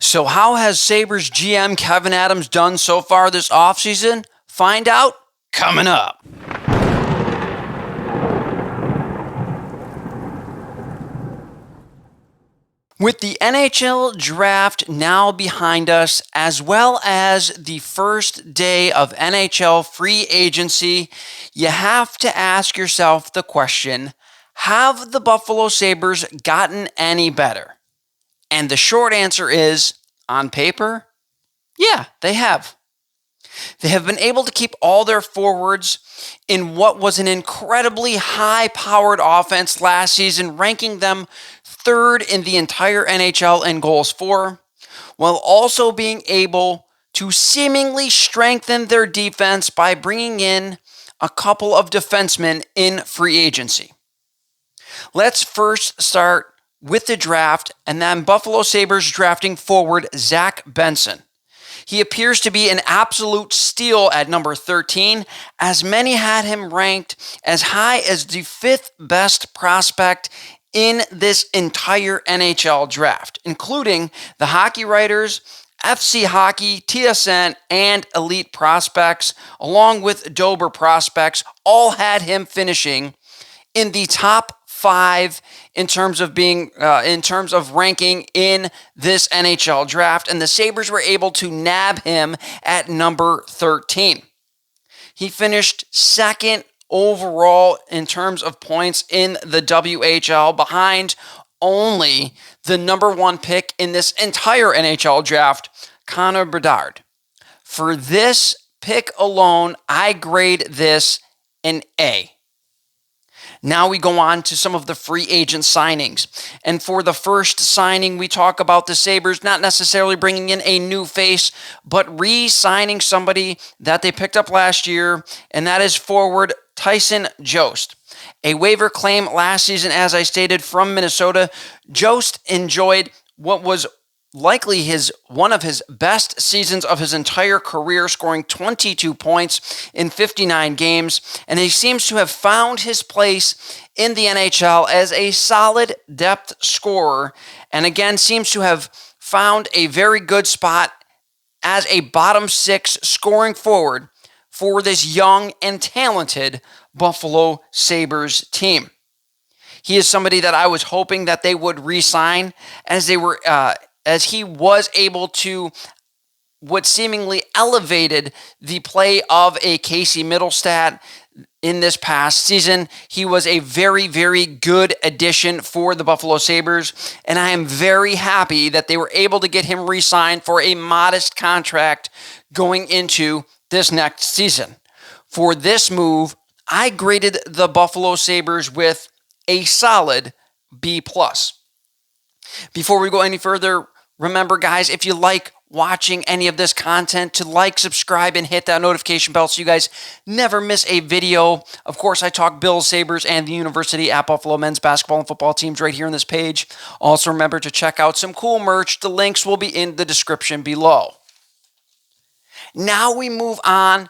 So how has Sabres GM Kevin Adams done so far this offseason? Find out coming up. With the NHL draft now behind us, as well as the first day of NHL free agency, you have to ask yourself the question, have the Buffalo Sabres gotten any better? And the short answer is, on paper, yeah, they have. They have been able to keep all their forwards in what was an incredibly high-powered offense last season, ranking them third in the entire NHL in goals for, while also being able to seemingly strengthen their defense by bringing in a couple of defensemen in free agency. Let's first start with the draft, and then Buffalo Sabres drafting forward Zach Benson. He appears to be an absolute steal at number 13, as many had him ranked as high as the fifth best prospect in this entire NHL draft, including the Hockey Writers, FC Hockey, TSN, and Elite Prospects, along with Dober Prospects, all had him finishing in the top 5 in terms of ranking in this NHL draft, and the Sabres were able to nab him at number 13. He finished second overall in terms of points in the WHL, behind only the number 1 pick in this entire NHL draft, Connor Bedard. For this pick alone, I grade this an A. Now we go on to some of the free agent signings. And for the first signing, we talk about the Sabres not necessarily bringing in a new face, but re-signing somebody that they picked up last year, and that is forward Tyson Jost. A waiver claim last season, as I stated, from Minnesota. Jost enjoyed what was likely one of his best seasons of his entire career, scoring 22 points in 59 games, and he seems to have found his place in the NHL as a solid depth scorer, and again seems to have found a very good spot as a bottom 6 scoring forward for this young and talented Buffalo Sabres team. He is somebody that I was hoping that they would re-sign, as he was able to what seemingly elevated the play of a Casey Middlestat in this past season. He was a very, very good addition for the Buffalo Sabres, and I am very happy that they were able to get him re-signed for a modest contract going into this next season. For this move, I graded the Buffalo Sabres with a solid B+. Before we go any further, remember, guys, if you like watching any of this content, to like, subscribe, and hit that notification bell so you guys never miss a video. Of course, I talk Bills, Sabres, and the University at Buffalo men's basketball and football teams right here on this page. Also, remember to check out some cool merch. The links will be in the description below. Now we move on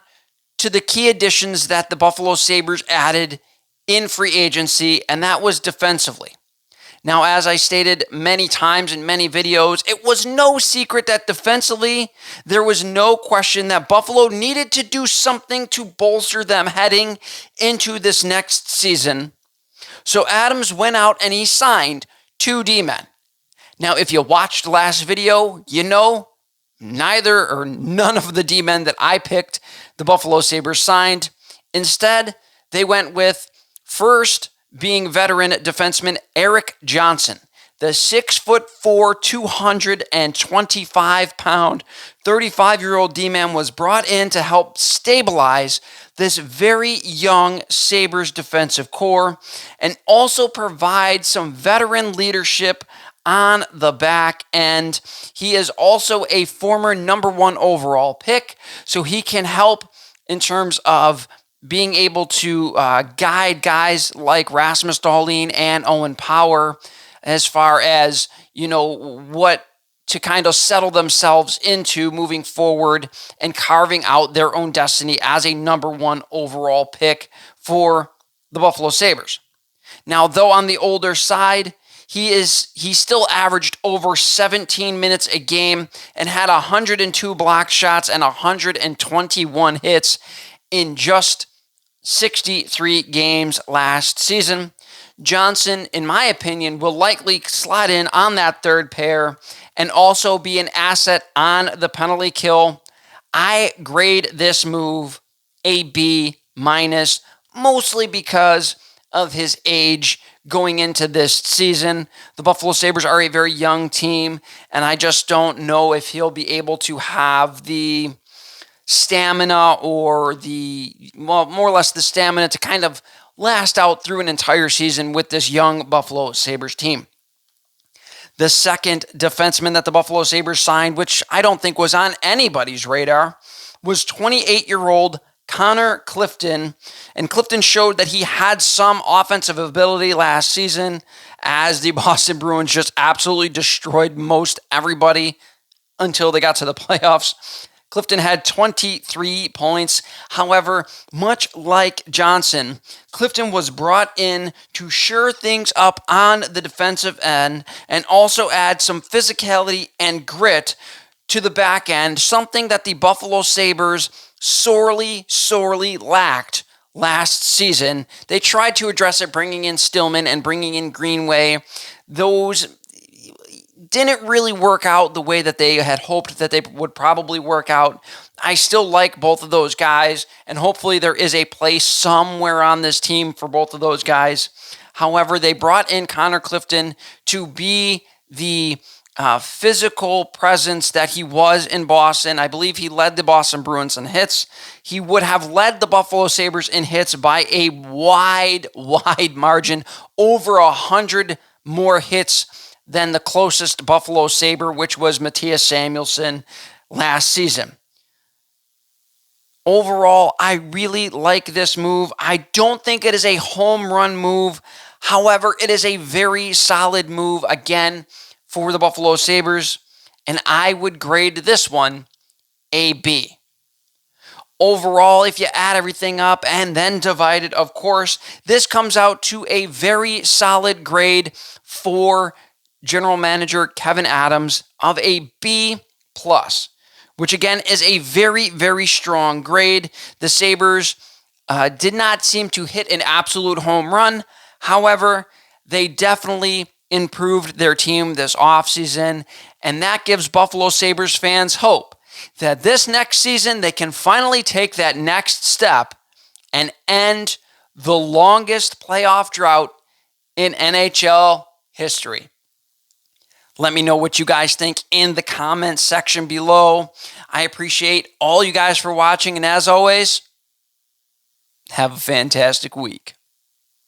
to the key additions that the Buffalo Sabres added in free agency, and that was defensively. Now, as I stated many times in many videos, it was no secret that defensively, there was no question that Buffalo needed to do something to bolster them heading into this next season. So Adams went out and he signed 2 D-men. Now, if you watched last video, you know none of the D-men that I picked the Buffalo Sabres signed. Instead, they went with first being veteran defenseman Eric Johnson, the 6'4", 225-pound, 35-year-old D-man was brought in to help stabilize this very young Sabres defensive core and also provide some veteran leadership on the back end. He is also a former number 1 overall pick, so he can help in terms of being able to guide guys like Rasmus Dahlin and Owen Power as far as, what to kind of settle themselves into moving forward and carving out their own destiny as a number 1 overall pick for the Buffalo Sabres. Now, though on the older side, he still averaged over 17 minutes a game and had 102 block shots and 121 hits in just 63 games last season. Johnson, in my opinion, will likely slide in on that third pair and also be an asset on the penalty kill. I grade this move a B minus, mostly because of his age going into this season. The Buffalo Sabres are a very young team, and I just don't know if he'll be able to have the stamina or more or less the stamina to kind of last out through an entire season with this young Buffalo Sabres team. The second defenseman that the Buffalo Sabres signed, which I don't think was on anybody's radar, was 28-year-old Connor Clifton. And Clifton showed that he had some offensive ability last season as the Boston Bruins just absolutely destroyed most everybody until they got to the playoffs. Clifton had 23 points. However, much like Johnson, Clifton was brought in to shore things up on the defensive end and also add some physicality and grit to the back end, something that the Buffalo Sabres sorely lacked last season. They tried to address it, bringing in Stillman and bringing in Greenway. Those didn't really work out the way that they had hoped that they would probably work out. I still like both of those guys, and hopefully there is a place somewhere on this team for both of those guys. However, they brought in Connor Clifton to be the physical presence that he was in Boston. I believe he led the Boston Bruins in hits. He would have led the Buffalo Sabres in hits by a wide margin, over 100 more hits than the closest Buffalo Sabre, which was Matthias Samuelsson last season. Overall, I really like this move. I don't think it is a home run move. However, it is a very solid move, again, for the Buffalo Sabres, and I would grade this one a B. Overall, if you add everything up and then divide it, of course, this comes out to a very solid grade for General Manager Kevyn Adams of a B+, which again is a very strong grade. The Sabres did not seem to hit an absolute home run. However, they definitely improved their team this offseason, and that gives Buffalo Sabres fans hope that this next season they can finally take that next step and end the longest playoff drought in NHL history. Let me know what you guys think in the comments section below. I appreciate all you guys for watching, and as always, have a fantastic week.